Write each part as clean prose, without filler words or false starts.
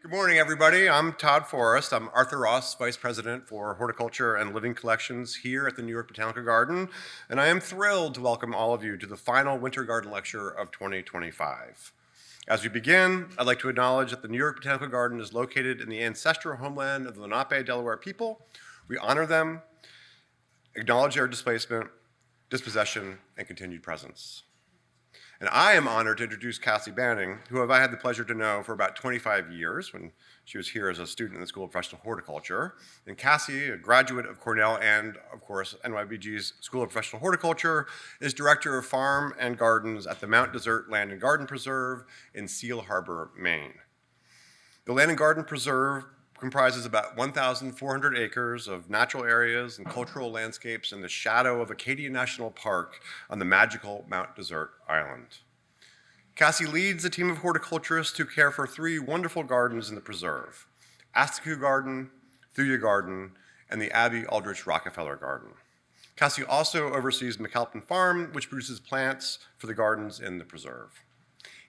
Good morning, everybody. I'm Todd Forrest. I'm Arthur Ross, Vice President for Horticulture and Living Collections here at the New York Botanical Garden, and I am thrilled to welcome all of you to the final Winter Garden Lecture of 2025. As we begin, I'd like to acknowledge that the New York Botanical Garden is located in the ancestral homeland of the Lenape Delaware people. We honor them, acknowledge their dispossession, and continued presence. And I am honored to introduce Cassie Banning, who I had the pleasure to know for about 25 years when she was here as a student in the School of Professional Horticulture. And Cassie, a graduate of Cornell and, of course, NYBG's School of Professional Horticulture, is Director of Farm and Gardens at the Mount Desert Land and Garden Preserve in Seal Harbor, Maine. The Land and Garden Preserve comprises about 1,400 acres of natural areas and cultural landscapes in the shadow of Acadia National Park on the magical Mount Desert Island. Cassie leads a team of horticulturists who care for three wonderful gardens in the preserve: Askew Garden, Thuya Garden, and the Abby Aldrich Rockefeller Garden. Cassie also oversees McAlpin Farm, which produces plants for the gardens in the preserve.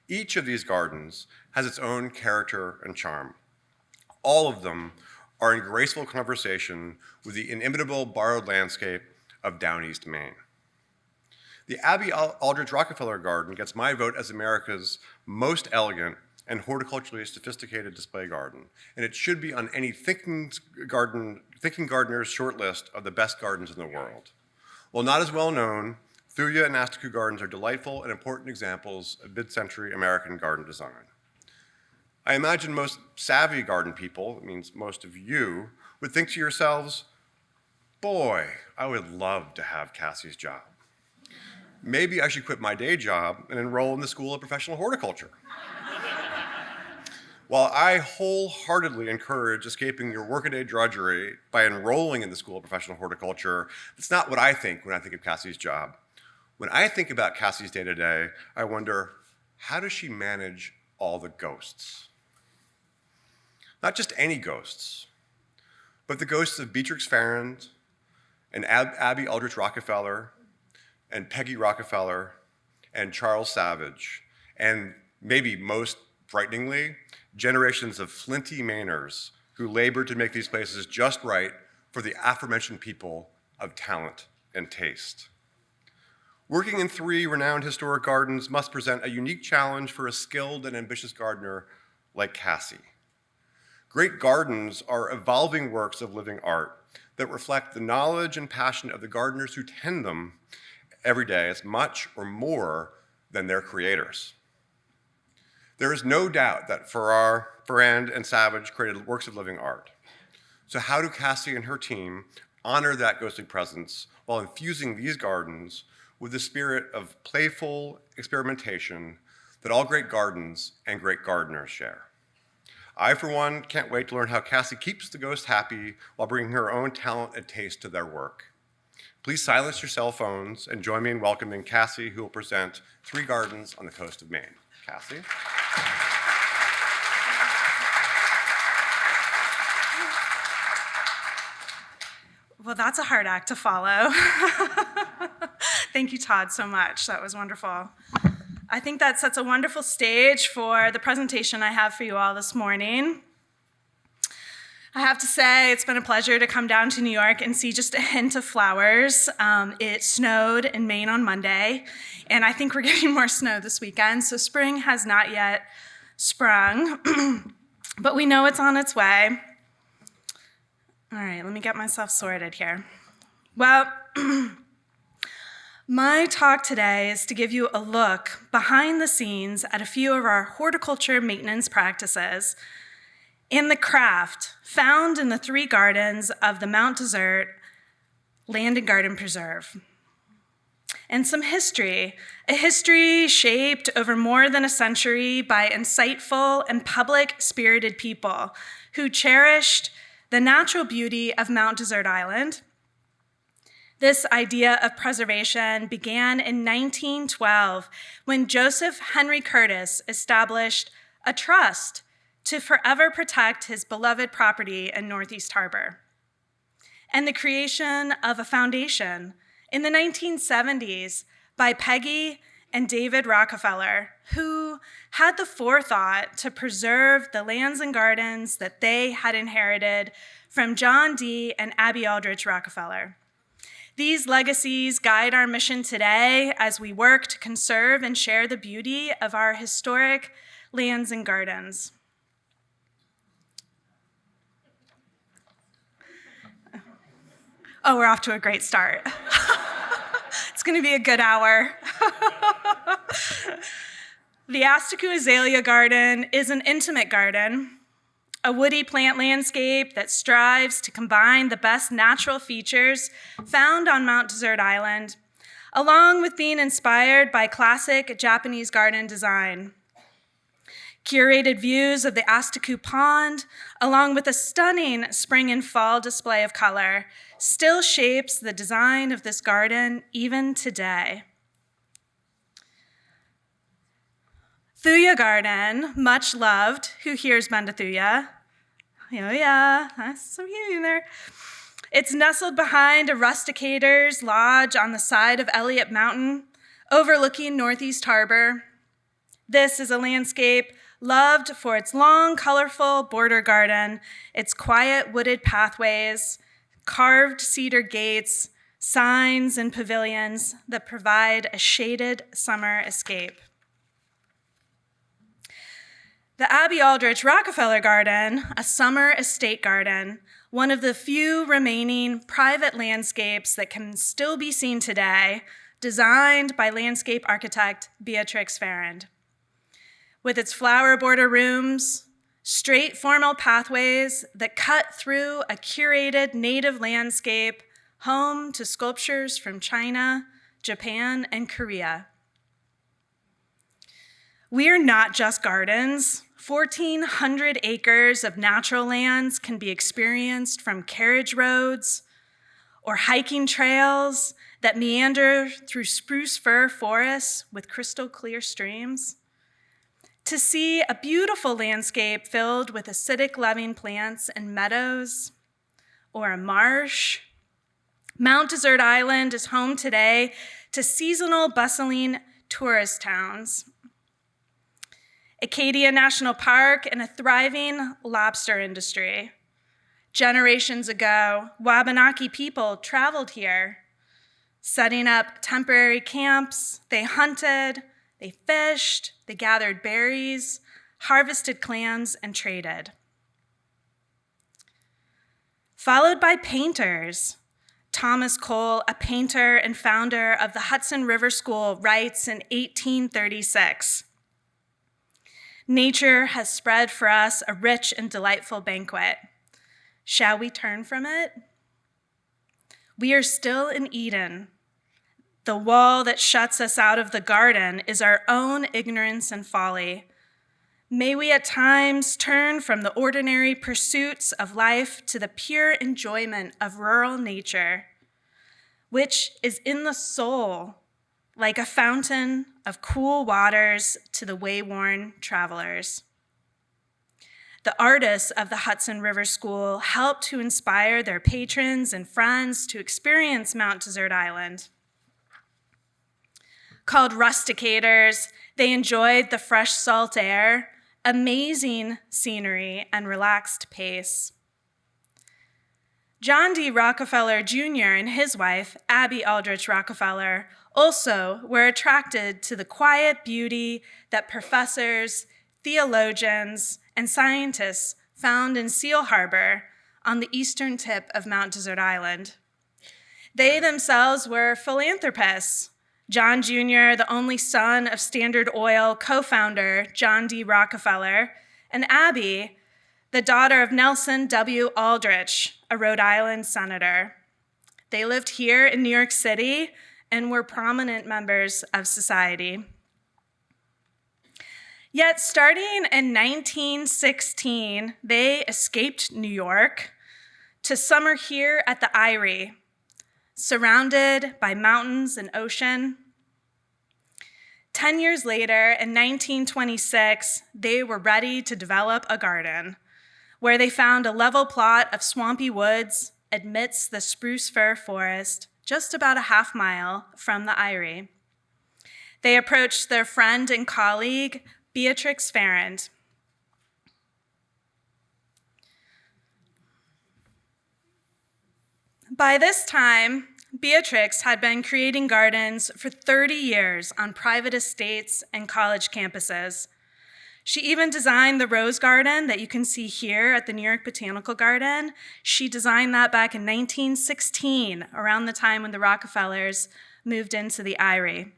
Each of these gardens has its own character and charm. All of them are in graceful conversation with the inimitable borrowed landscape of Down East Maine. The Abby Aldrich Rockefeller Garden gets my vote as America's most elegant and horticulturally sophisticated display garden, and it should be on any thinking gardener's short list of the best gardens in the world. While not as well known, Thuya and Askew gardens are delightful and important examples of mid-century American garden design. I imagine most savvy garden people, that means most of you, would think to yourselves, boy, I would love to have Cassie's job. Maybe I should quit my day job and enroll in the School of Professional Horticulture. While I wholeheartedly encourage escaping your workaday drudgery by enrolling in the School of Professional Horticulture, that's not what I think when I think of Cassie's job. When I think about Cassie's day-to-day, I wonder, how does she manage all the ghosts? Not just any ghosts, but the ghosts of Beatrix Farrand and Abby Aldrich Rockefeller and Peggy Rockefeller and Charles Savage, and maybe most frighteningly, generations of flinty Mainers who labored to make these places just right for the aforementioned people of talent and taste. Working in three renowned historic gardens must present a unique challenge for a skilled and ambitious gardener like Cassie. Great gardens are evolving works of living art that reflect the knowledge and passion of the gardeners who tend them every day as much or more than their creators. There is no doubt that Farrar, Farrand, and Savage created works of living art. So how do Cassie and her team honor that ghostly presence while infusing these gardens with the spirit of playful experimentation that all great gardens and great gardeners share? I, for one, can't wait to learn how Cassie keeps the ghosts happy while bringing her own talent and taste to their work. Please silence your cell phones and join me in welcoming Cassie, who will present three gardens on the coast of Maine. Cassie. Well, that's a hard act to follow. Thank you, Todd, so much. That was wonderful. I think that sets a wonderful stage for the presentation I have for you all this morning. I have to say, it's been a pleasure to come down to New York and see just a hint of flowers. It snowed in Maine on Monday, and I think we're getting more snow this weekend, so spring has not yet sprung, but we know it's on its way. All right, let me get myself sorted here. Well, my talk today is to give you a look behind the scenes at a few of our horticulture maintenance practices in the craft found in the three gardens of the Mount Desert Land and Garden Preserve. And some history, a history shaped over more than a century by insightful and public-spirited people who cherished the natural beauty of Mount Desert Island. This idea of preservation began in 1912 when Joseph Henry Curtis established a trust to forever protect his beloved property in Northeast Harbor, and the creation of a foundation in the 1970s by Peggy and David Rockefeller, who had the forethought to preserve the lands and gardens that they had inherited from John D. and Abby Aldrich Rockefeller. These legacies guide our mission today as we work to conserve and share the beauty of our historic lands and gardens. Oh, we're off to a great start. It's going to be a good hour. The Astaku Azalea Garden is an intimate garden, a woody plant landscape that strives to combine the best natural features found on Mount Desert Island, along with being inspired by classic Japanese garden design. Curated views of the Astaku Pond, along with a stunning spring and fall display of color, still shapes the design of this garden even today. Thuya Garden, much loved. Who here's been to Thuya? Oh yeah, some of you in there. It's nestled behind a rusticator's lodge on the side of Elliott Mountain, overlooking Northeast Harbor. This is a landscape loved for its long, colorful border garden, its quiet wooded pathways, carved cedar gates, signs, and pavilions that provide a shaded summer escape. The Abby Aldrich Rockefeller Garden, a summer estate garden, one of the few remaining private landscapes that can still be seen today, designed by landscape architect Beatrix Farrand. With its flower border rooms, straight formal pathways that cut through a curated native landscape home to sculptures from China, Japan, and Korea. We are not just gardens. 1,400 acres of natural lands can be experienced from carriage roads or hiking trails that meander through spruce fir forests with crystal clear streams. To see a beautiful landscape filled with acidic loving plants and meadows, or a marsh. Mount Desert Island is home today to seasonal bustling tourist towns. Acadia National Park and a thriving lobster industry. Generations ago, Wabanaki people traveled here, setting up temporary camps. They hunted, they fished, they gathered berries, harvested clams, and traded. Followed by painters. Thomas Cole, a painter and founder of the Hudson River School, writes in 1836, "Nature has spread for us a rich and delightful banquet. Shall we turn from it? We are still in Eden. The wall that shuts us out of the garden is our own ignorance and folly. May we at times turn from the ordinary pursuits of life to the pure enjoyment of rural nature, which is in the soul, like a fountain of cool waters to the wayworn travelers." The artists of the Hudson River School helped to inspire their patrons and friends to experience Mount Desert Island. Called rusticators, they enjoyed the fresh salt air, amazing scenery, and relaxed pace. John D. Rockefeller Jr. and his wife, Abby Aldrich Rockefeller, also were attracted to the quiet beauty that professors, theologians, and scientists found in Seal Harbor on the eastern tip of Mount Desert Island. They themselves were philanthropists. John Jr., the only son of Standard Oil co-founder John D. Rockefeller, and Abby, the daughter of Nelson W. Aldrich, a Rhode Island senator. They lived here in New York City and were prominent members of society. Yet starting in 1916, they escaped New York to summer here at the Eyrie, surrounded by mountains and ocean. 10 years later, in 1926, they were ready to develop a garden where they found a level plot of swampy woods amidst the spruce fir forest, just about a half mile from the Eyrie. They approached their friend and colleague, Beatrix Farrand. By this time, Beatrix had been creating gardens for 30 years on private estates and college campuses. She even designed the rose garden that you can see here at the New York Botanical Garden. She designed that back in 1916, around the time when the Rockefellers moved into the Eyrie.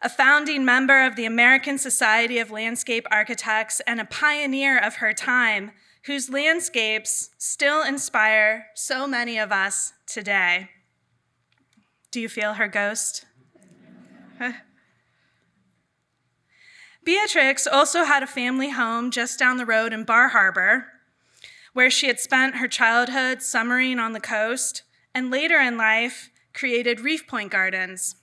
A founding member of the American Society of Landscape Architects and a pioneer of her time, whose landscapes still inspire so many of us today. Do you feel her ghost? Beatrix also had a family home just down the road in Bar Harbor, where she had spent her childhood summering on the coast, and later in life created Reef Point Gardens.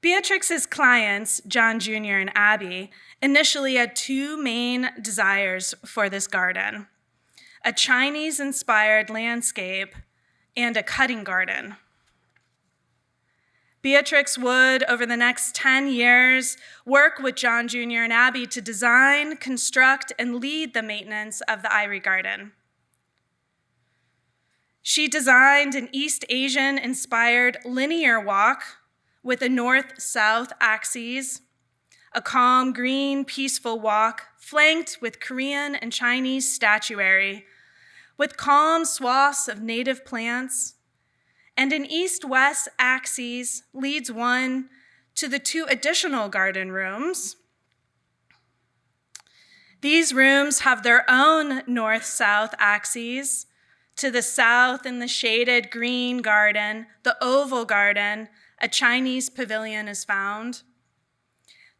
Beatrix's clients, John Jr. and Abby, initially had two main desires for this garden: a Chinese-inspired landscape and a cutting garden. Beatrix would, over the next 10 years, work with John Jr. and Abby to design, construct, and lead the maintenance of the Eyrie Garden. She designed an East Asian-inspired linear walk with a north-south axes, a calm, green, peaceful walk flanked with Korean and Chinese statuary, with calm swaths of native plants, and an east-west axis leads one to the two additional garden rooms. These rooms have their own north-south axes. To the south, in the shaded green garden, the oval garden, a Chinese pavilion is found.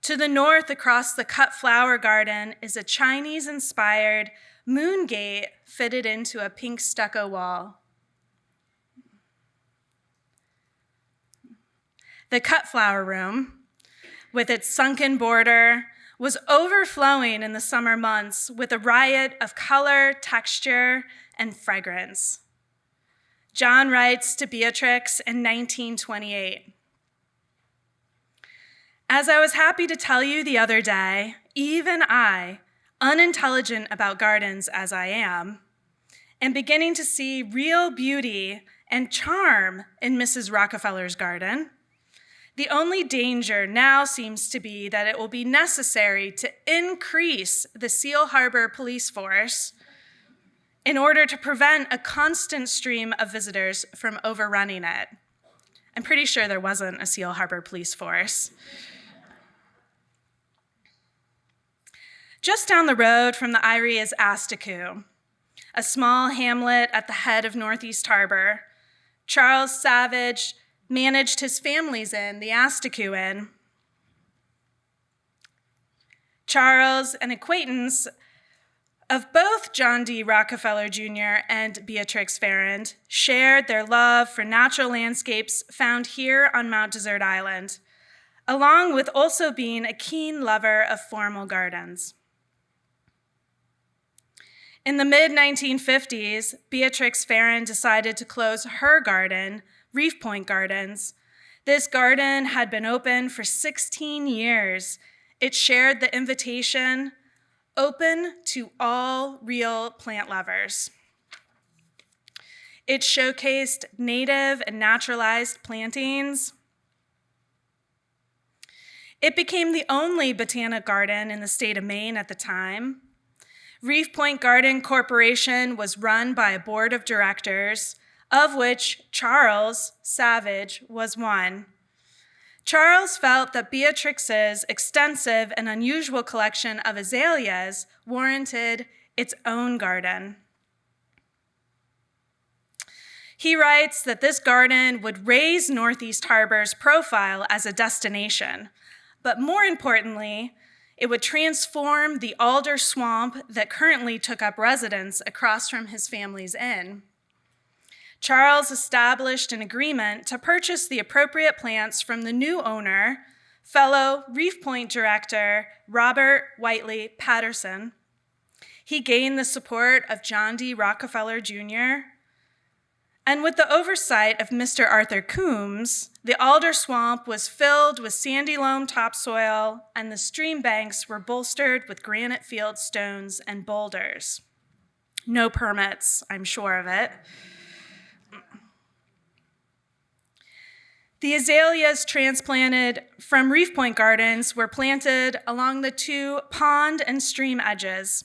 To the north, across the cut flower garden, is a Chinese-inspired moon gate fitted into a pink stucco wall. The cut flower room, with its sunken border, was overflowing in the summer months with a riot of color, texture, and fragrance. John writes to Beatrix in 1928, "As I was happy to tell you the other day, even I, unintelligent about gardens as I am beginning to see real beauty and charm in Mrs. Rockefeller's garden. The only danger now seems to be that it will be necessary to increase the Seal Harbor police force in order to prevent a constant stream of visitors from overrunning it." I'm pretty sure there wasn't a Seal Harbor police force. Just down the road from the Eyrie is Astiku, a small hamlet at the head of Northeast Harbor. Charles Savage managed his family's inn, the Astiku Inn. Charles, an acquaintance of both John D. Rockefeller Jr. and Beatrix Farrand, shared their love for natural landscapes found here on Mount Desert Island, along with also being a keen lover of formal gardens. In the mid-1950s, Beatrix Farrand decided to close her garden, Reef Point Gardens. This garden had been open for 16 years. It shared the invitation, open to all real plant lovers. It showcased native and naturalized plantings. It became the only botanic garden in the state of Maine at the time. Reef Point Garden Corporation was run by a board of directors, of which Charles Savage was one. Charles felt that Beatrix's extensive and unusual collection of azaleas warranted its own garden. He writes that this garden would raise Northeast Harbor's profile as a destination, but more importantly, it would transform the alder swamp that currently took up residence across from his family's inn. Charles established an agreement to purchase the appropriate plants from the new owner, fellow Reef Point director Robert Whiteley Patterson. He gained the support of John D. Rockefeller Jr., And with the oversight of Mr. Arthur Coombs, the alder swamp was filled with sandy loam topsoil, and the stream banks were bolstered with granite field stones and boulders. No permits, I'm sure of it. The azaleas transplanted from Reef Point Gardens were planted along the two pond and stream edges.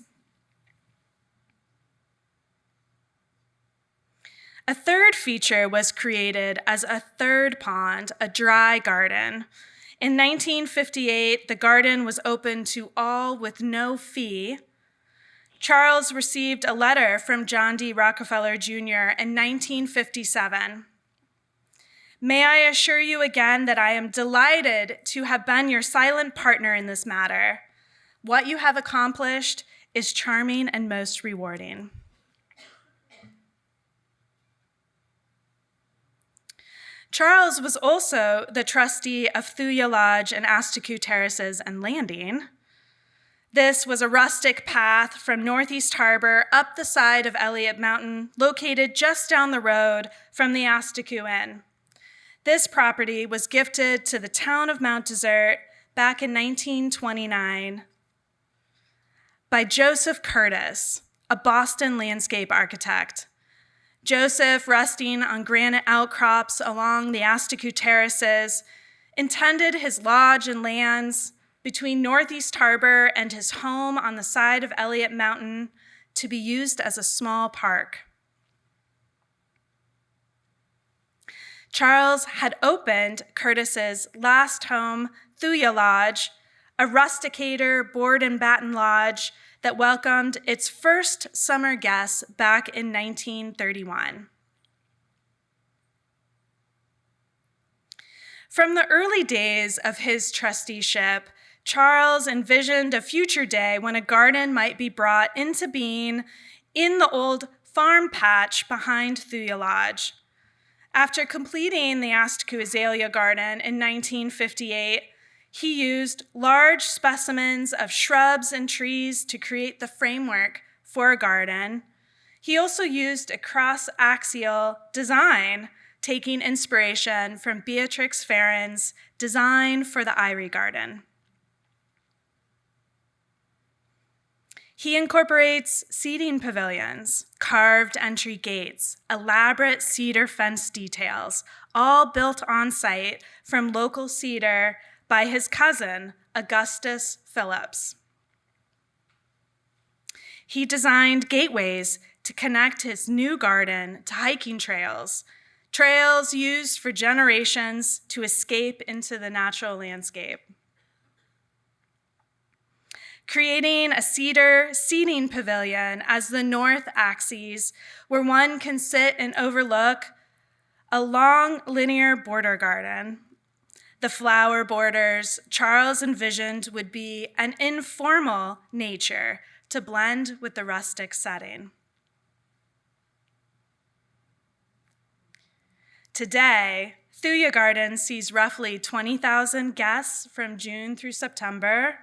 A third feature was created as a third pond, a dry garden. In 1958, the garden was open to all with no fee. Charles received a letter from John D. Rockefeller Jr. in 1957. May I assure you again that I am delighted to have been your silent partner in this matter. What you have accomplished is charming and most rewarding. Charles was also the trustee of Thuya Lodge and Astaku Terraces and Landing. This was a rustic path from Northeast Harbor up the side of Elliott Mountain, located just down the road from the Astaku Inn. This property was gifted to the town of Mount Desert back in 1929 by Joseph Curtis, a Boston landscape architect. Joseph, resting on granite outcrops along the Astaku Terraces, intended his lodge and lands between Northeast Harbor and his home on the side of Elliott Mountain to be used as a small park. Charles had opened Curtis's last home, Thuya Lodge, a rusticator board and batten lodge that welcomed its first summer guests back in 1931. From the early days of his trusteeship, Charles envisioned a future day when a garden might be brought into being in the old farm patch behind Thuya Lodge. After completing the Astaku Azalea Garden in 1958, he used large specimens of shrubs and trees to create the framework for a garden. He also used a cross-axial design, taking inspiration from Beatrix Farren's design for the Eyrie Garden. He incorporates seating pavilions, carved entry gates, elaborate cedar fence details, all built on site from local cedar by his cousin, Augustus Phillips. He designed gateways to connect his new garden to hiking trails, trails used for generations to escape into the natural landscape. Creating a cedar seating pavilion as the north axis, where one can sit and overlook a long linear border garden. The flower borders Charles envisioned would be an informal nature to blend with the rustic setting. Today, Thuya Garden sees roughly 20,000 guests from June through September,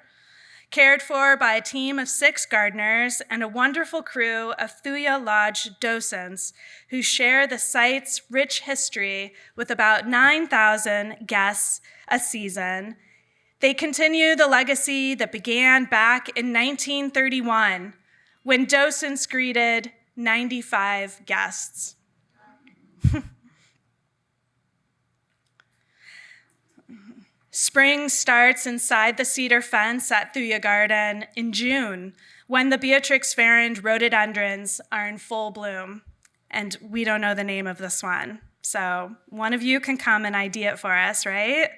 cared for by a team of 6 gardeners and a wonderful crew of Thuya Lodge docents who share the site's rich history with about 9,000 guests a season. They continue the legacy that began back in 1931 when docents greeted 95 guests. Spring starts inside the cedar fence at Thuya Garden in June, when the Beatrix Farren rhododendrons are in full bloom. And we don't know the name of this one. So one of you can come and ID it for us, right?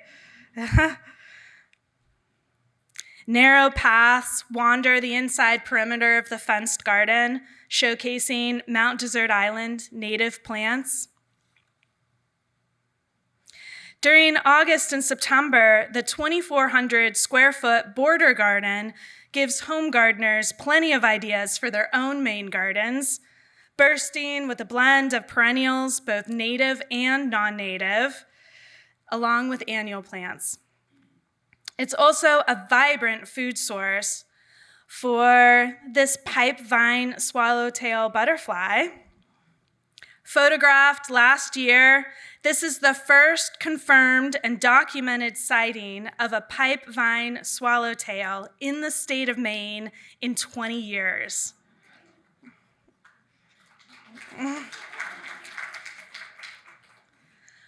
Narrow paths wander the inside perimeter of the fenced garden, showcasing Mount Desert Island native plants. During August and September, the 2,400 square foot border garden gives home gardeners plenty of ideas for their own Maine gardens, bursting with a blend of perennials, both native and non-native, along with annual plants. It's also a vibrant food source for this pipe vine swallowtail butterfly, Photographed last year, this is the first confirmed and documented sighting of a pipe vine swallowtail in the state of Maine in 20 years.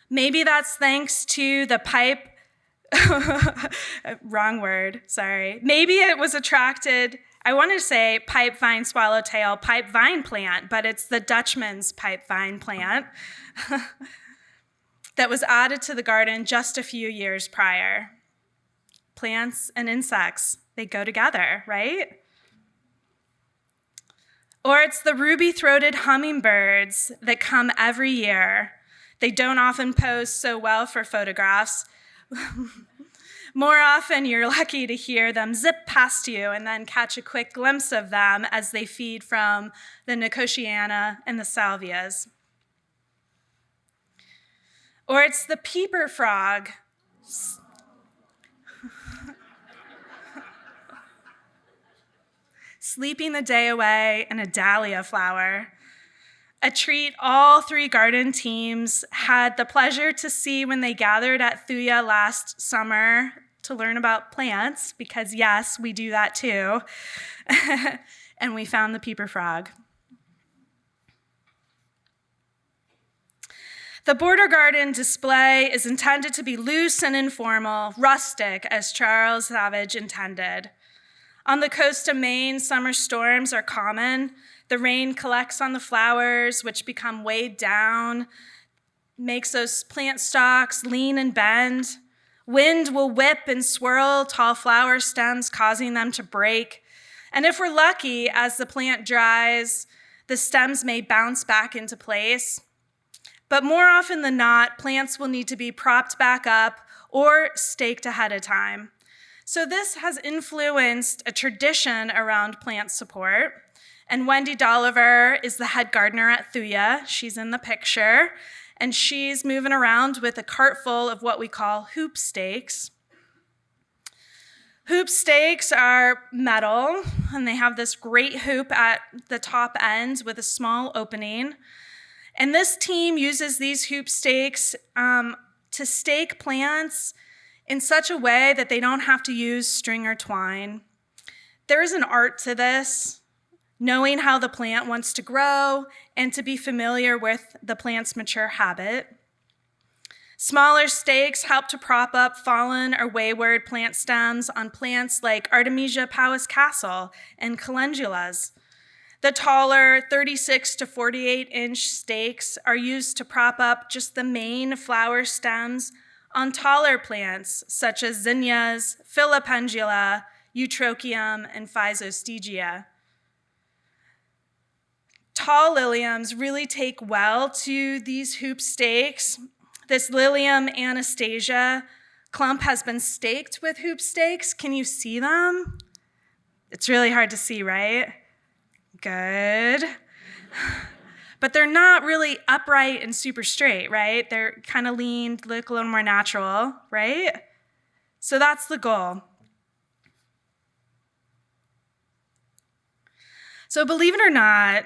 Maybe that's thanks to the pipe, wrong word, sorry. Maybe it was attracted, I want to say pipe vine swallowtail, pipe vine plant, but it's the Dutchman's pipe vine plant that was added to the garden just a few years prior. Plants and insects, they go together, right? Or it's the ruby-throated hummingbirds that come every year. They don't often pose so well for photographs. More often, you're lucky to hear them zip past you and then catch a quick glimpse of them as they feed from the nicotiana and the salvias. Or it's the peeper frog. Sleeping the day away in a dahlia flower. A treat all three garden teams had the pleasure to see when they gathered at Thuya last summer to learn about plants, because yes, we do that too. And we found the peeper frog. The border garden display is intended to be loose and informal, rustic, as Charles Savage intended. On the coast of Maine, summer storms are common. The rain collects on the flowers, which become weighed down, makes those plant stalks lean and bend. Wind will whip and swirl tall flower stems, causing them to break. And if we're lucky, as the plant dries, the stems may bounce back into place. But more often than not, plants will need to be propped back up or staked ahead of time. So this has influenced a tradition around plant support. And Wendy Dolliver is the head gardener at Thuya. She's in the picture. And she's moving around with a cart full of what we call hoop stakes. Hoop stakes are metal, and they have this great hoop at the top end with a small opening. And this team uses these hoop stakes to stake plants in such a way that they don't have to use string or twine. There is an art to this, knowing how the plant wants to grow and to be familiar with the plant's mature habit. Smaller stakes help to prop up fallen or wayward plant stems on plants like Artemisia Powys Castle and calendulas. The taller 36 to 48-inch stakes are used to prop up just the main flower stems on taller plants such as zinnias, filipendula, eutrochium, and physostegia. Tall liliums really take well to these hoop stakes. This Lilium Anastasia clump has been staked with hoop stakes. Can you see them? It's really hard to see, right? Good. But they're not really upright and super straight, right? They're kind of lean, look a little more natural, right? So that's the goal. So believe it or not,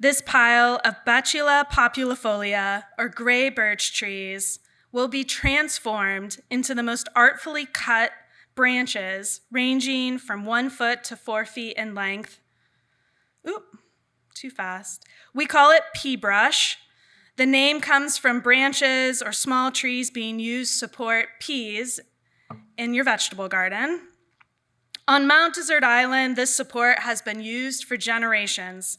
this pile of Betula populifolia, or gray birch trees, will be transformed into the most artfully cut branches ranging from 1 foot to 4 feet in length. Oop, too fast. We call it pea brush. The name comes from branches or small trees being used to support peas in your vegetable garden. On Mount Desert Island, this support has been used for generations.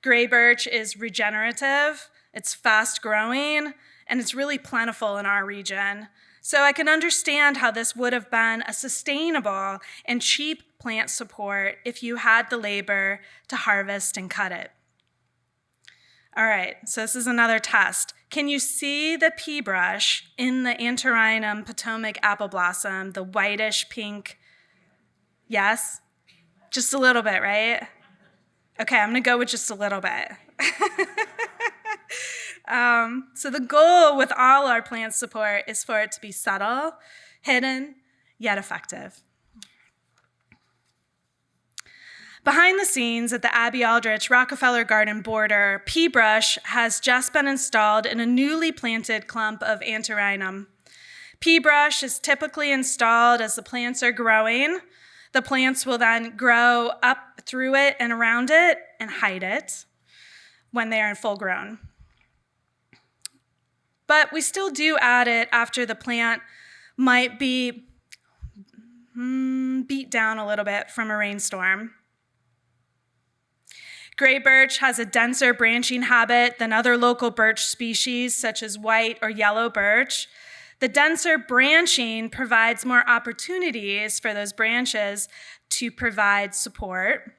Gray birch is regenerative, it's fast growing, and it's really plentiful in our region. So I can understand how this would have been a sustainable and cheap plant support if you had the labor to harvest and cut it. All right, so this is another test. Can you see the pea brush in the Antirrhinum Potomac apple blossom, the whitish pink? Yes? Just a little bit, right? Okay, I'm gonna go with just a little bit. So the goal with all our plant support is for it to be subtle, hidden, yet effective. Behind the scenes at the Abbey Aldrich Rockefeller Garden border, pea brush has just been installed in a newly planted clump of antirrhinum. Pea brush is typically installed as the plants are growing. The plants will then grow up through it and around it and hide it when they are in full grown. But we still do add it after the plant might be beat down a little bit from a rainstorm. Gray birch has a denser branching habit than other local birch species, such as white or yellow birch. The denser branching provides more opportunities for those branches to provide support.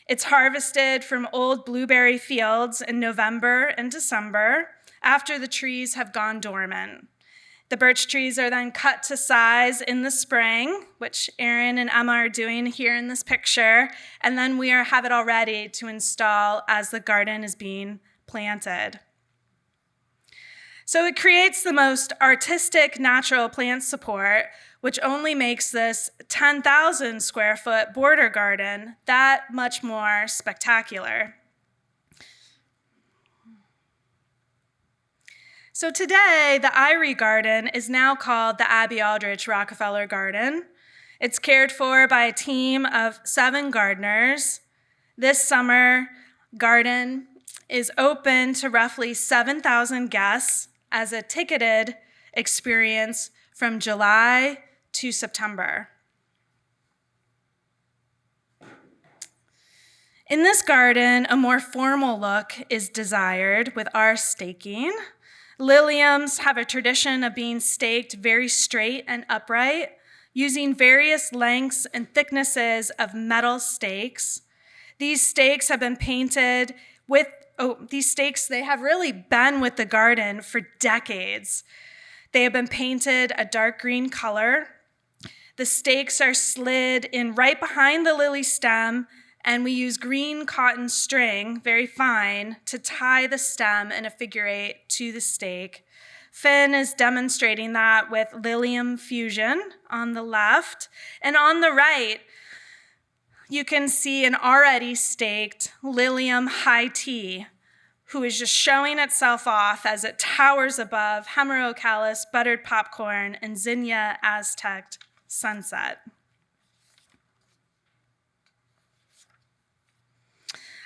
It's harvested from old blueberry fields in November and December after the trees have gone dormant. The birch trees are then cut to size in the spring, which Erin and Emma are doing here in this picture, and then we have it all ready to install as the garden is being planted. So it creates the most artistic natural plant support, which only makes this 10,000 square foot border garden that much more spectacular. So today, the Eyrie Garden is now called the Abbey Aldrich Rockefeller Garden. It's cared for by a team of 7 gardeners. This summer, garden is open to roughly 7,000 guests as a ticketed experience from July to September. In this garden, a more formal look is desired with our staking. Liliums have a tradition of being staked very straight and upright, using various lengths and thicknesses of metal stakes. These stakes have been painted with, they have really been with the garden for decades. They have been painted a dark green color. The stakes are slid in right behind the lily stem, and we use green cotton string, very fine, to tie the stem in a figure 8 to the stake. Finn is demonstrating that with Lilium Fusion on the left. And on the right, you can see an already staked Lilium High Tea, who is just showing itself off as it towers above Hemerocalis, Buttered Popcorn, and Zinnia Aztec Sunset.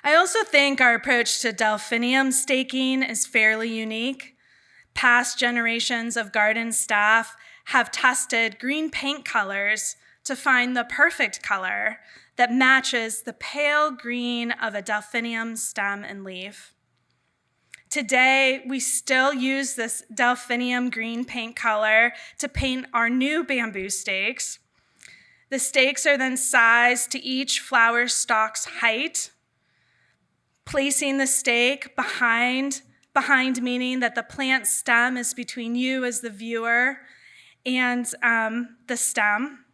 I also think our approach to delphinium staking is fairly unique. Past generations of garden staff have tested green paint colors to find the perfect color that matches the pale green of a delphinium stem and leaf. Today, we still use this delphinium green paint color to paint our new bamboo stakes. The stakes are then sized to each flower stalk's height, placing the stake behind meaning that the plant stem is between you as the viewer and the stem.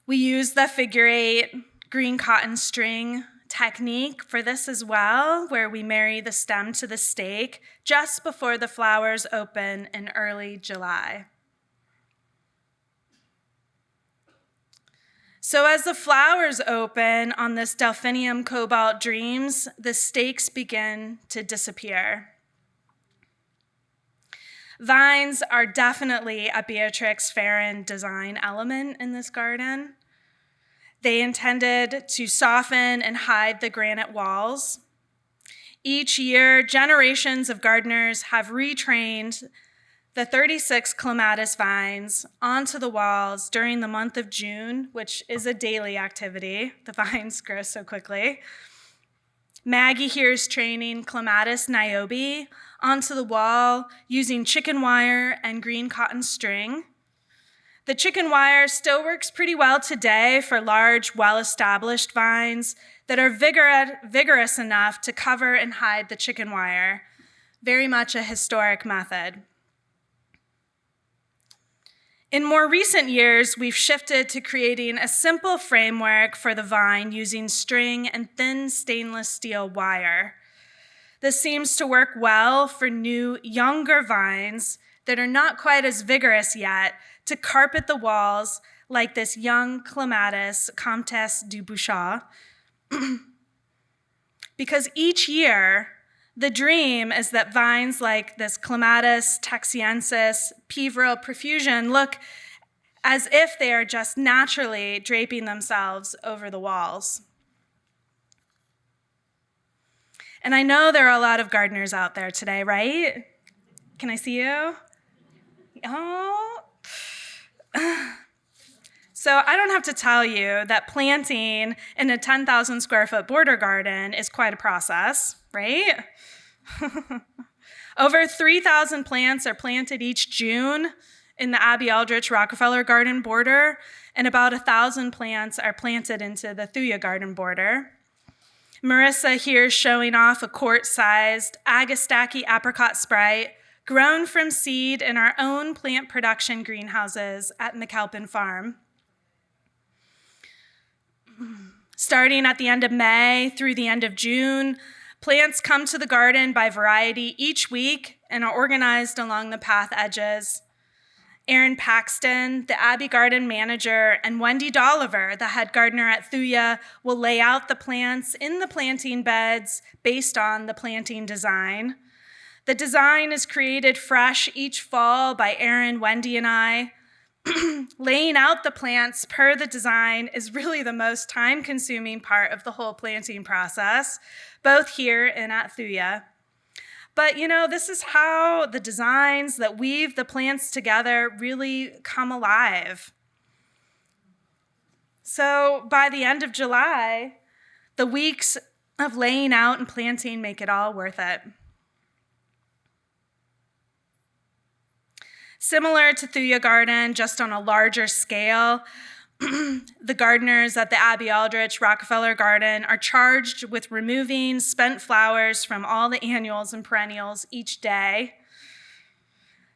We use the figure 8 green cotton string technique for this as well, where we marry the stem to the stake just before the flowers open in early July. So as the flowers open on this Delphinium Cobalt Dreams, the stakes begin to disappear. Vines are definitely a Beatrix Farron design element in this garden. They intended to soften and hide the granite walls. Each year, generations of gardeners have retrained the 36 clematis vines onto the walls during the month of June, which is a daily activity. The vines grow so quickly. Maggie here is training clematis niobe onto the wall using chicken wire and green cotton string. The chicken wire still works pretty well today for large, well-established vines that are vigorous enough to cover and hide the chicken wire. Very much a historic method. In more recent years, we've shifted to creating a simple framework for the vine using string and thin stainless steel wire. This seems to work well for new, younger vines that are not quite as vigorous yet to carpet the walls like this young clematis, Comtesse du Bouchat, because each year, the dream is that vines like this Clematis texiensis, Peveril profusion look as if they are just naturally draping themselves over the walls. And I know there are a lot of gardeners out there today, right? Can I see you? Oh. So I don't have to tell you that planting in a 10,000 square foot border garden is quite a process, right? Over 3,000 plants are planted each June in the Abby Aldrich Rockefeller Garden border, and about 1,000 plants are planted into the Thuya Garden border. Marissa here is showing off a quart-sized Agastache apricot sprite grown from seed in our own plant production greenhouses at McAlpin Farm. Starting at the end of May through the end of June, plants come to the garden by variety each week and are organized along the path edges. Erin Paxton, the Abbey Garden manager, and Wendy Dolliver, the head gardener at Thuya, will lay out the plants in the planting beds based on the planting design. The design is created fresh each fall by Erin, Wendy, and I. Laying out the plants per the design is really the most time-consuming part of the whole planting process, both here and at Thuya. But this is how the designs that weave the plants together really come alive. So by the end of July, the weeks of laying out and planting make it all worth it. Similar to Thuya Garden, just on a larger scale, the gardeners at the Abbey Aldrich Rockefeller Garden are charged with removing spent flowers from all the annuals and perennials each day.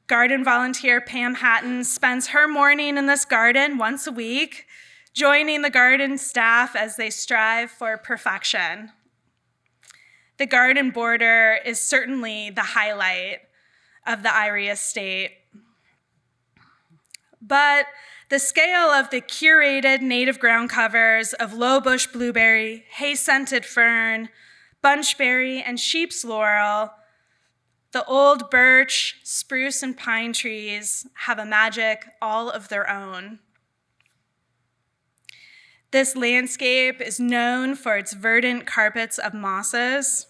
Garden volunteer Pam Hatton spends her morning in this garden once a week, joining the garden staff as they strive for perfection. The garden border is certainly the highlight of the Eyrie estate. But the scale of the curated native ground covers of low bush blueberry, hay-scented fern, bunchberry, and sheep's laurel, the old birch, spruce, and pine trees have a magic all of their own. This landscape is known for its verdant carpets of mosses.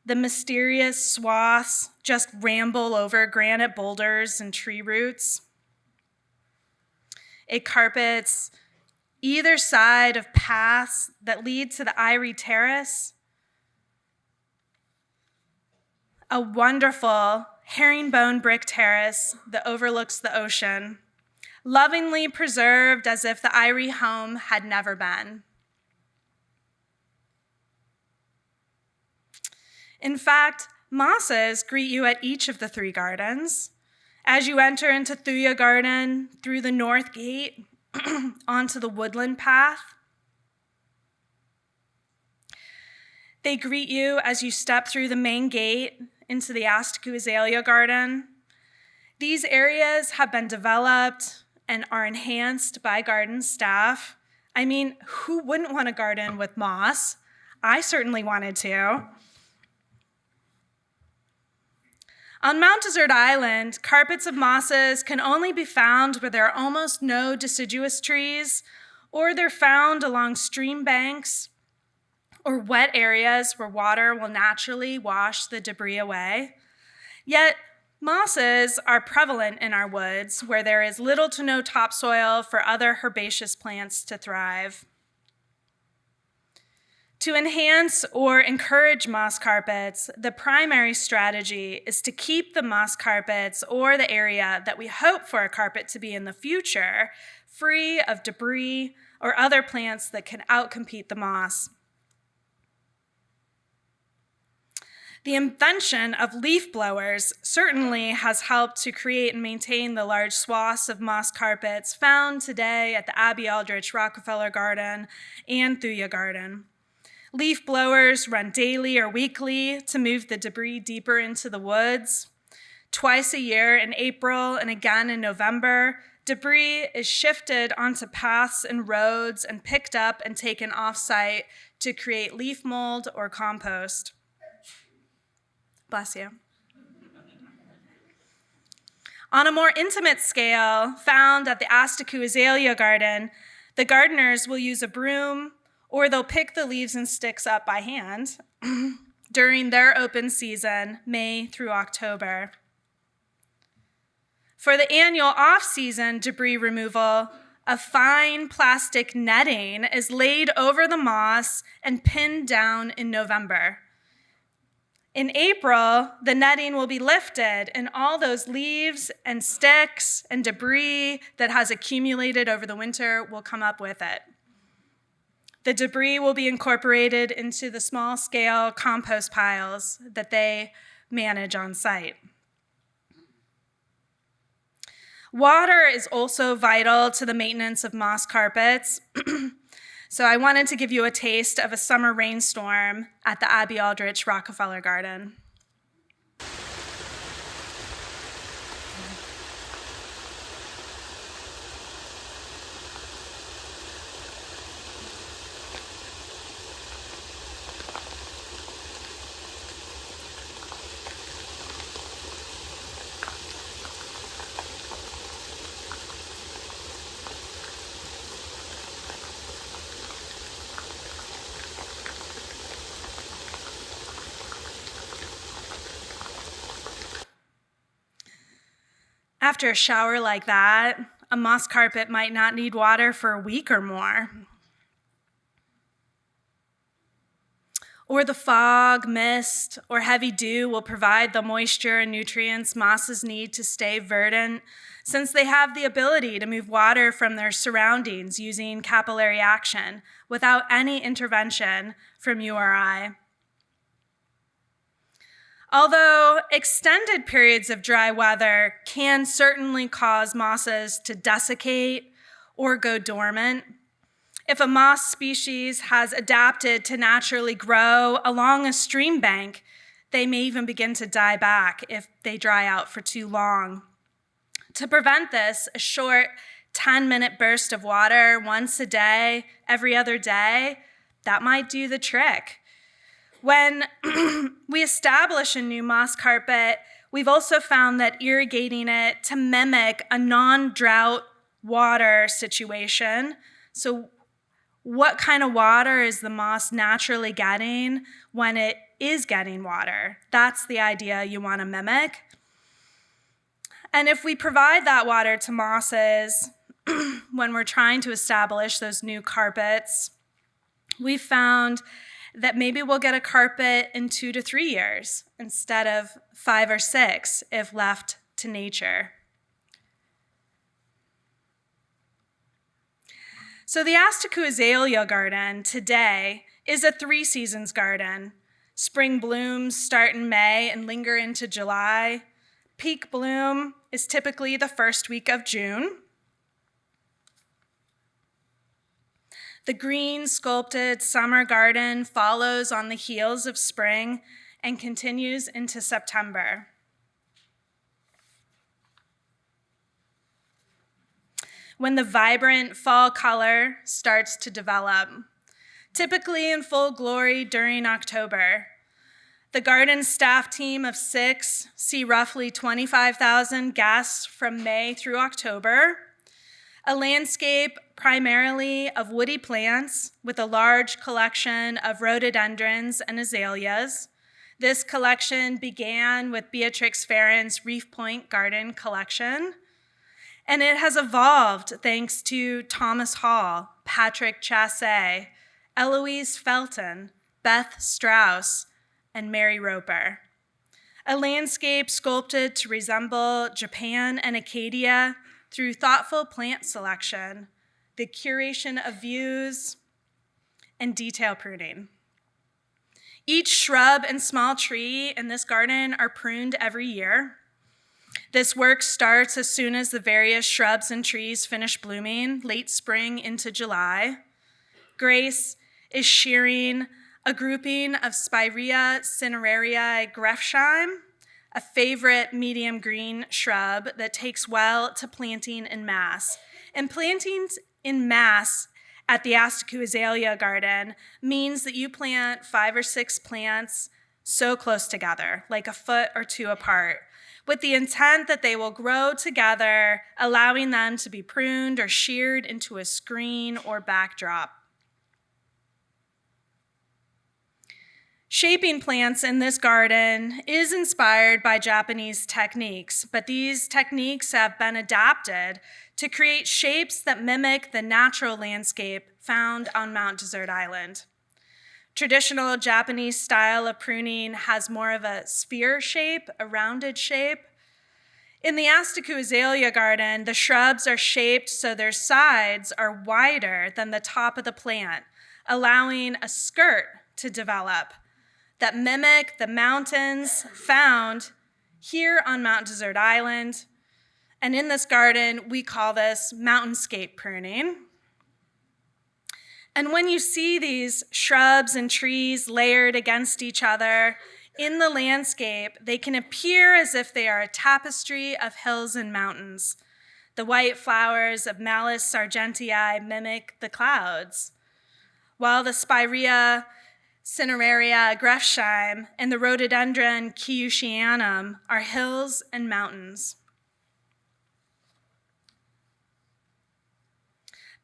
The mysterious swaths just ramble over granite boulders and tree roots. It carpets either side of paths that lead to the Eyrie Terrace, a wonderful herringbone brick terrace that overlooks the ocean, lovingly preserved as if the Eyrie home had never been. In fact, mosses greet you at each of the three gardens. As you enter into Thuya Garden through the north gate onto the woodland path, they greet you as you step through the main gate into the Asticue Azalea Garden. These areas have been developed and are enhanced by garden staff. I mean, who wouldn't want a garden with moss? I certainly wanted to. On Mount Desert Island, carpets of mosses can only be found where there are almost no deciduous trees, or they're found along stream banks or wet areas where water will naturally wash the debris away. Yet, mosses are prevalent in our woods where there is little to no topsoil for other herbaceous plants to thrive. To enhance or encourage moss carpets, the primary strategy is to keep the moss carpets or the area that we hope for a carpet to be in the future free of debris or other plants that can outcompete the moss. The invention of leaf blowers certainly has helped to create and maintain the large swaths of moss carpets found today at the Abbey Aldrich Rockefeller Garden and Thuya Garden. Leaf blowers run daily or weekly to move the debris deeper into the woods. Twice a year in April and again in November, Debris is shifted onto paths and roads and picked up and taken off-site to create leaf mold or compost. Bless you. On a more intimate scale, found at the Astaku Azalea Garden, the gardeners will use a broom or they'll pick the leaves and sticks up by hand during their open season, May through October. For the annual off-season debris removal, a fine plastic netting is laid over the moss and pinned down in November. In April, the netting will be lifted and all those leaves and sticks and debris that has accumulated over the winter will come up with it. The debris will be incorporated into the small-scale compost piles that they manage on site. Water is also vital to the maintenance of moss carpets. So I wanted to give you a taste of a summer rainstorm at the Abby Aldrich Rockefeller Garden. After a shower like that, a moss carpet might not need water for a week or more. Or the fog, mist, or heavy dew will provide the moisture and nutrients mosses need to stay verdant, since they have the ability to move water from their surroundings using capillary action without any intervention from you or I. Although extended periods of dry weather can certainly cause mosses to desiccate or go dormant, if a moss species has adapted to naturally grow along a stream bank, they may even begin to die back if they dry out for too long. To prevent this, a short 10-minute burst of water once a day, every other day, that might do the trick. When we establish a new moss carpet, we've also found that irrigating it to mimic a non-drought water situation. So what kind of water is the moss naturally getting when it is getting water? That's the idea you want to mimic. And if we provide that water to mosses when we're trying to establish those new carpets, we found that maybe we'll get a carpet in 2 to 3 years instead of 5 or 6 if left to nature. So the Astaku Azalea Garden today is a 3-seasons garden. Spring blooms start in May and linger into July. Peak bloom is typically the first week of June. The green sculpted summer garden follows on the heels of spring and continues into September. When the vibrant fall color starts to develop, typically in full glory during October. The garden staff team of 6 see roughly 25,000 guests from May through October. A landscape primarily of woody plants with a large collection of rhododendrons and azaleas. This collection began with Beatrix Farron's Reef Point Garden collection, and it has evolved thanks to Thomas Hall, Patrick Chassé, Eloise Felton, Beth Strauss, and Mary Roper. A landscape sculpted to resemble Japan and Acadia through thoughtful plant selection, the curation of views, and detail pruning. Each shrub and small tree in this garden are pruned every year. This work starts as soon as the various shrubs and trees finish blooming, late spring into July. Grace is shearing a grouping of Spirea cinerariae Grefsheim, a favorite medium green shrub that takes well to planting in mass. And plantings in mass at the Acadia Azalea Garden means that you plant 5 or 6 plants so close together, like a foot or 2 apart, with the intent that they will grow together, allowing them to be pruned or sheared into a screen or backdrop. Shaping plants in this garden is inspired by Japanese techniques, but these techniques have been adapted to create shapes that mimic the natural landscape found on Mount Desert Island. Traditional Japanese style of pruning has more of a sphere shape, a rounded shape. In the Acadia Azalea Garden, the shrubs are shaped so their sides are wider than the top of the plant, allowing a skirt to develop that mimic the mountains found here on Mount Desert Island. And in this garden, we call this mountainscape pruning. And when you see these shrubs and trees layered against each other in the landscape, they can appear as if they are a tapestry of hills and mountains. The white flowers of Malus sargentii mimic the clouds, while the Spirea cineraria grefsheim and the rhododendron kiushianum are hills and mountains.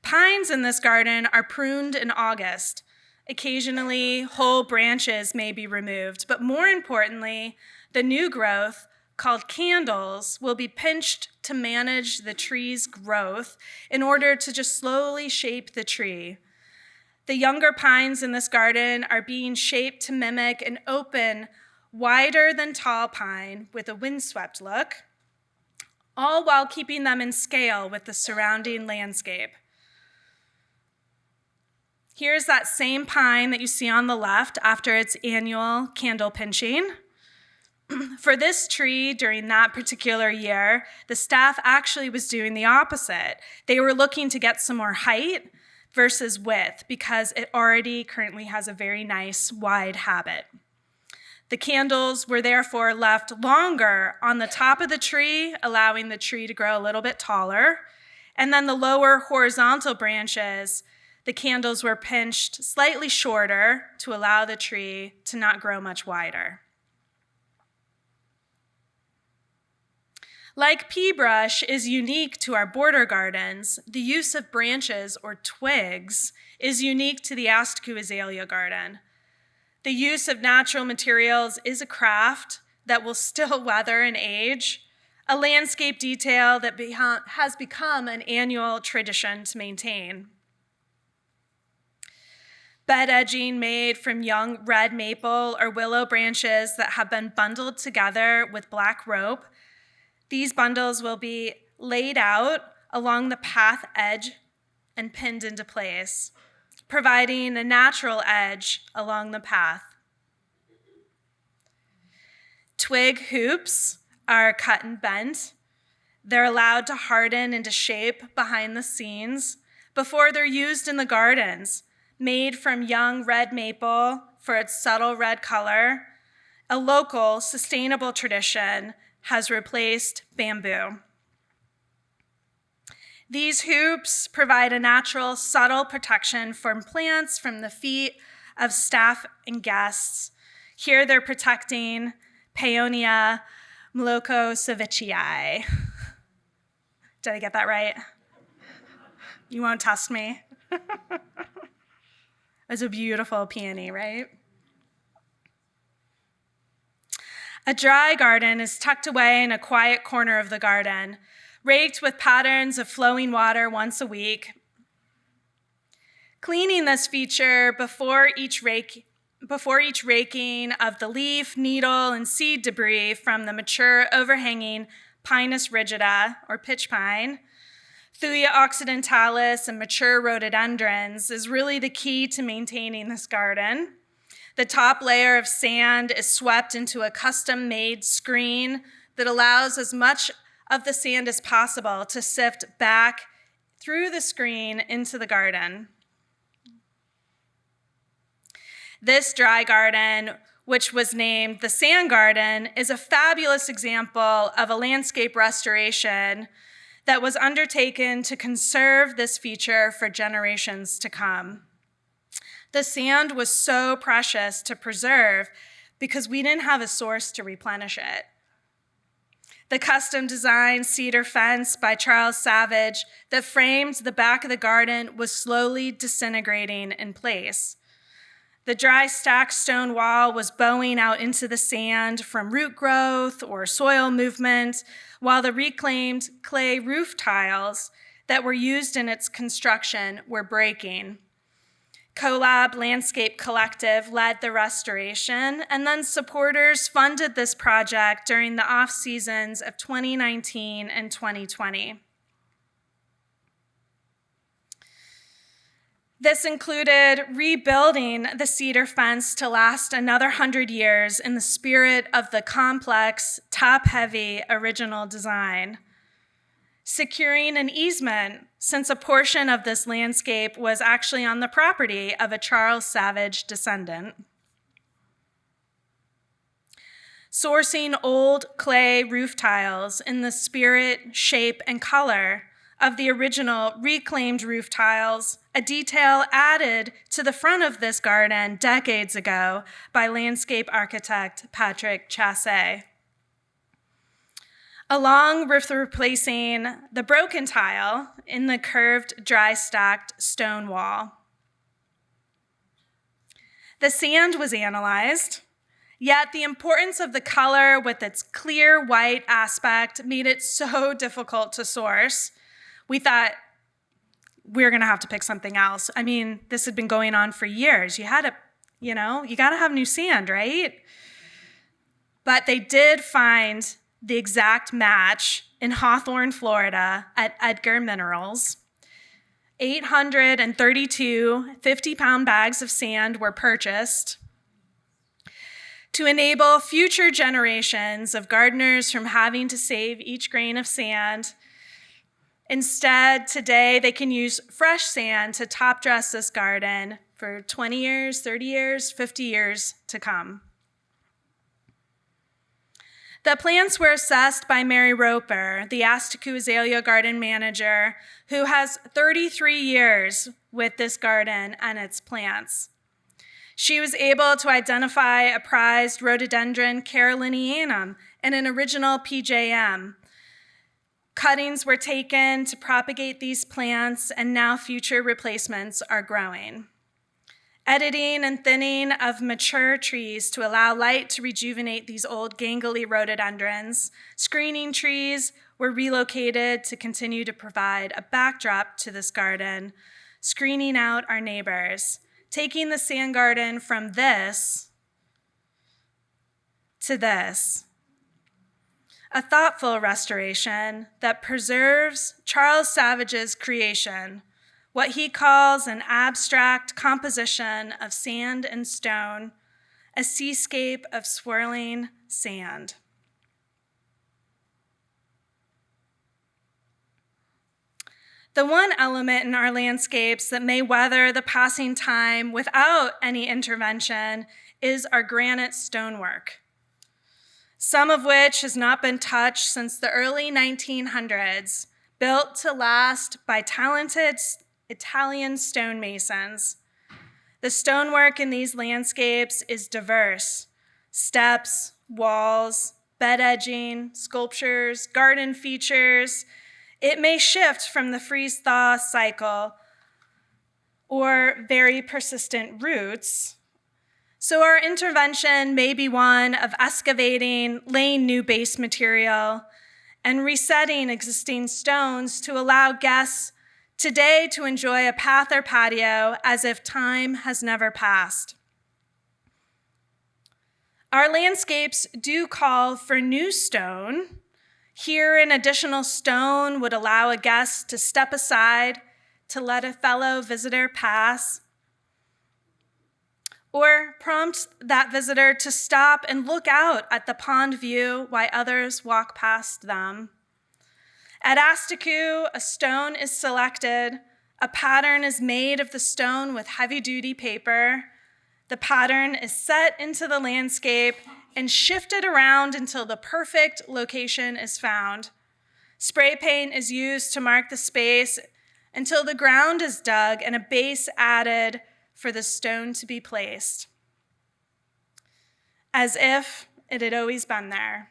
Pines in this garden are pruned in August. Occasionally, whole branches may be removed, but more importantly, the new growth, called candles, will be pinched to manage the tree's growth in order to just slowly shape the tree. The younger pines in this garden are being shaped to mimic an open, wider than tall pine with a windswept look, all while keeping them in scale with the surrounding landscape. Here's that same pine that you see on the left after its annual candle pinching. For this tree, during that particular year, the staff actually was doing the opposite. They were looking to get some more height versus width because it already currently has a very nice wide habit. The candles were therefore left longer on the top of the tree, allowing the tree to grow a little bit taller. And then the lower horizontal branches, the candles were pinched slightly shorter to allow the tree to not grow much wider. Like pea brush is unique to our border gardens, the use of branches or twigs is unique to the Acadia Azalea Garden. The use of natural materials is a craft that will still weather and age, a landscape detail that has become an annual tradition to maintain. Bed edging made from young red maple or willow branches that have been bundled together with black rope. These bundles will be laid out along the path edge and pinned into place, providing a natural edge along the path. Twig hoops are cut and bent. They're allowed to harden into shape behind the scenes before they're used in the gardens, made from young red maple for its subtle red color. A local, sustainable tradition has replaced bamboo. These hoops provide a natural, subtle protection from plants from the feet of staff and guests. Here they're protecting Paeonia mlokosevichii. Did I get that right? You won't test me. It's a beautiful peony, right? A dry garden is tucked away in a quiet corner of the garden, raked with patterns of flowing water once a week. Cleaning this feature before each raking of the leaf, needle, and seed debris from the mature overhanging Pinus rigida, or pitch pine, Thuya occidentalis, and mature rhododendrons is really the key to maintaining this garden. The top layer of sand is swept into a custom-made screen that allows as much of the sand as possible to sift back through the screen into the garden. This dry garden which was named the Sand Garden, is a fabulous example of a landscape restoration that was undertaken to conserve this feature for generations to come. The sand was so precious to preserve because we didn't have a source to replenish it. The custom-designed cedar fence by Charles Savage that framed the back of the garden was slowly disintegrating in place. The dry stacked stone wall was bowing out into the sand from root growth or soil movement, while the reclaimed clay roof tiles that were used in its construction were breaking. CoLab Landscape Collective led the restoration, and then supporters funded this project during the off seasons of 2019 and 2020. This included rebuilding the cedar fence to last another 100 years in the spirit of the complex, top-heavy original design. Securing an easement, since a portion of this landscape was actually on the property of a Charles Savage descendant. Sourcing old clay roof tiles in the spirit, shape, and color of the original reclaimed roof tiles, a detail added to the front of this garden decades ago by landscape architect Patrick Chassé. Along with replacing the broken tile in the curved, dry-stacked stone wall. The sand was analyzed, yet the importance of the color with its clear white aspect made it so difficult to source. We thought we're gonna have to pick something else. I mean, this had been going on for years. You gotta have new sand, right? But they did find the exact match in Hawthorne, Florida at Edgar Minerals. 832 50-pound bags of sand were purchased to enable future generations of gardeners from having to save each grain of sand. Instead, today they can use fresh sand to top dress this garden for 20 years, 30 years, 50 years to come. The plants were assessed by Mary Roper, the Astaku Azalea garden manager, who has 33 years with this garden and its plants. She was able to identify a prized rhododendron carolinianum and an original PJM. Cuttings were taken to propagate these plants, and now future replacements are growing. Editing and thinning of mature trees to allow light to rejuvenate these old gangly rhododendrons. Screening trees were relocated to continue to provide a backdrop to this garden, screening out our neighbors, taking the sand garden from this to this. A thoughtful restoration that preserves Charles Savage's creation, what he calls an abstract composition of sand and stone, a seascape of swirling sand. The one element in our landscapes that may weather the passing time without any intervention is our granite stonework, some of which has not been touched since the early 1900s, built to last by talented Italian stonemasons. The stonework in these landscapes is diverse: steps, walls, bed edging, sculptures, garden features. It may shift from the freeze-thaw cycle or very persistent roots. So our intervention may be one of excavating, laying new base material, and resetting existing stones to allow guests today to enjoy a path or patio as if time has never passed. Our landscapes do call for new stone. Here, an additional stone would allow a guest to step aside to let a fellow visitor pass, or prompt that visitor to stop and look out at the pond view while others walk past them. At Astaku, a stone is selected, a pattern is made of the stone with heavy-duty paper, The pattern is set into the landscape and shifted around until the perfect location is found. Spray paint is used to mark the space until the ground is dug and a base added for the stone to be placed, as if it had always been there.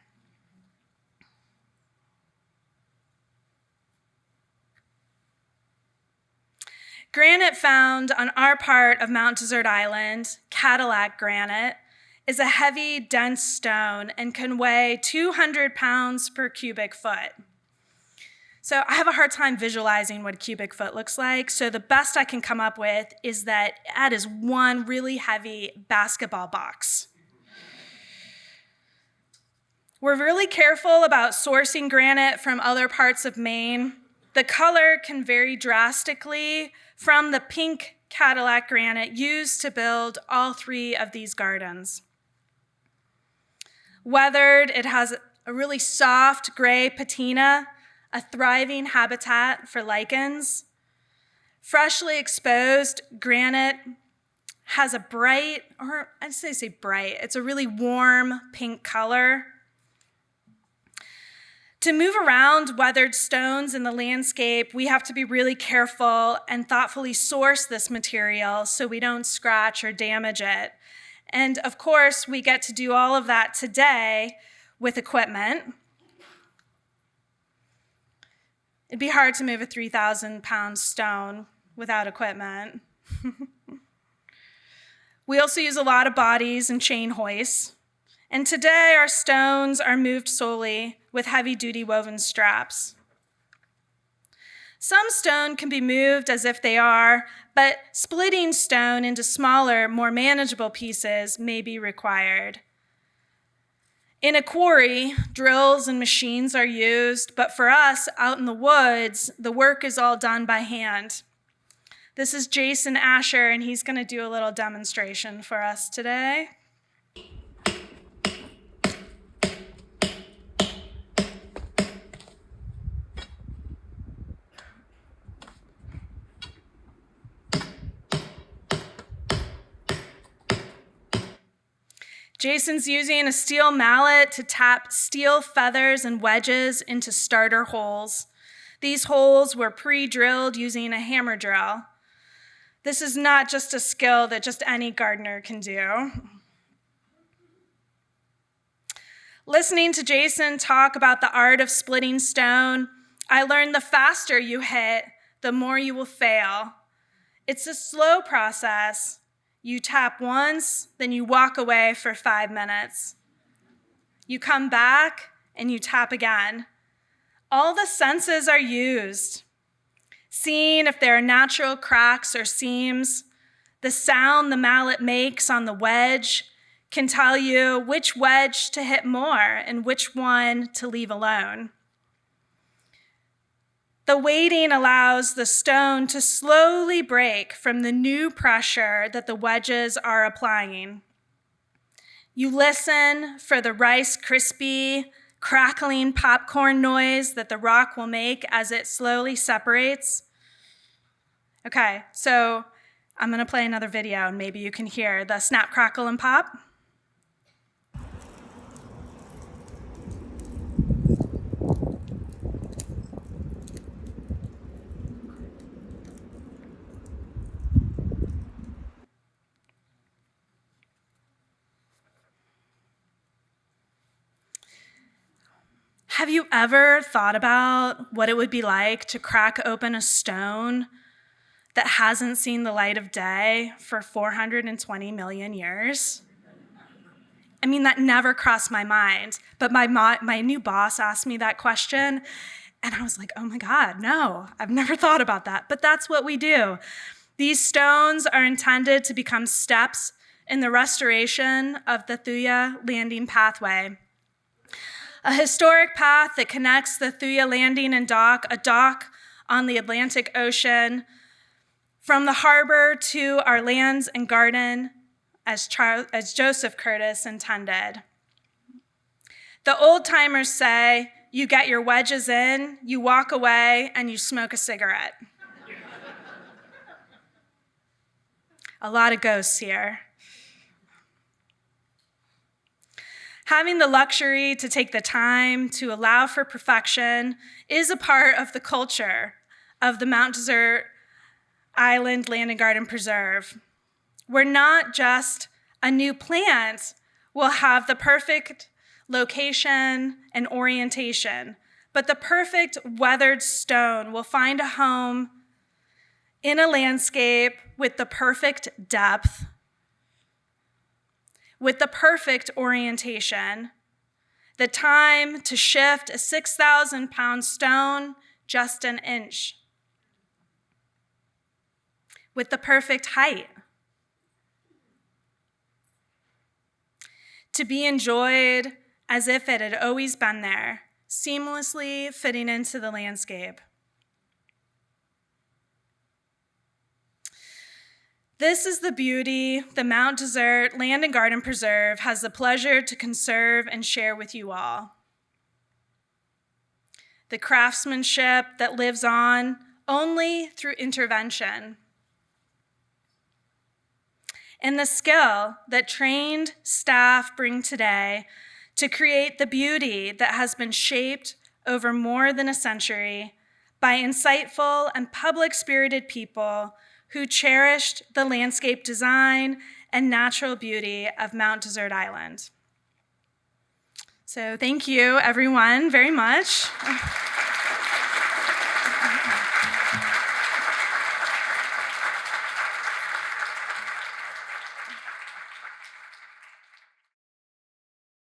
Granite found on our part of Mount Desert Island, Cadillac granite, is a heavy, dense stone and can weigh 200 pounds per cubic foot. So I have a hard time visualizing what a cubic foot looks like, so the best I can come up with is that is one really heavy basketball box. We're really careful about sourcing granite from other parts of Maine. The color can vary drastically from the pink Cadillac granite used to build all three of these gardens. Weathered, it has a really soft gray patina, a thriving habitat for lichens. Freshly exposed granite has a bright, or I'd say bright, it's a really warm pink color. To move around weathered stones in the landscape, we have to be really careful and thoughtfully source this material so we don't scratch or damage it. And of course, we get to do all of that today with equipment. It'd be hard to move a 3,000-pound stone without equipment. We also use a lot of bodies and chain hoists. And today, our stones are moved solely with heavy-duty woven straps. Some stone can be moved as if they are, but splitting stone into smaller, more manageable pieces may be required. In a quarry, drills and machines are used, but for us out in the woods, the work is all done by hand. This is Jason Asher, and he's going to do a little demonstration for us today. Jason's using a steel mallet to tap steel feathers and wedges into starter holes. These holes were pre-drilled using a hammer drill. This is not just a skill that just any gardener can do. Listening to Jason talk about the art of splitting stone, I learned the faster you hit, the more you will fail. It's a slow process. You tap once, then you walk away for 5 minutes. You come back and you tap again. All the senses are used. Seeing if there are natural cracks or seams, the sound the mallet makes on the wedge can tell you which wedge to hit more and which one to leave alone. The weighting allows the stone to slowly break from the new pressure that the wedges are applying. You listen for the Rice Krispie crackling popcorn noise that the rock will make as it slowly separates. Okay, so I'm gonna play another video and maybe you can hear the snap, crackle, and pop. Have you ever thought about what it would be like to crack open a stone that hasn't seen the light of day for 420 million years? I mean, that never crossed my mind, but my new boss asked me that question, and I was like, oh my God, no, I've never thought about that, but that's what we do. These stones are intended to become steps in the restoration of the Thuya Landing Pathway, a historic path that connects the Thuya Landing and dock, a dock on the Atlantic Ocean, from the harbor to our lands and garden, as Joseph Curtis intended. The old timers say, you get your wedges in, you walk away, and you smoke a cigarette. A lot of ghosts here. Having the luxury to take the time to allow for perfection is a part of the culture of the Mount Desert Island Land and Garden Preserve. We're not just a new plant will have the perfect location and orientation, but the perfect weathered stone will find a home in a landscape with the perfect depth, with the perfect orientation, the time to shift a 6,000-pound stone just an inch, with the perfect height, to be enjoyed as if it had always been there, seamlessly fitting into the landscape. This is the beauty the Mount Desert Land and Garden Preserve has the pleasure to conserve and share with you all. The craftsmanship that lives on only through intervention, and the skill that trained staff bring today to create the beauty that has been shaped over more than a century by insightful and public-spirited people who cherished the landscape design and natural beauty of Mount Desert Island. So thank you, everyone, very much.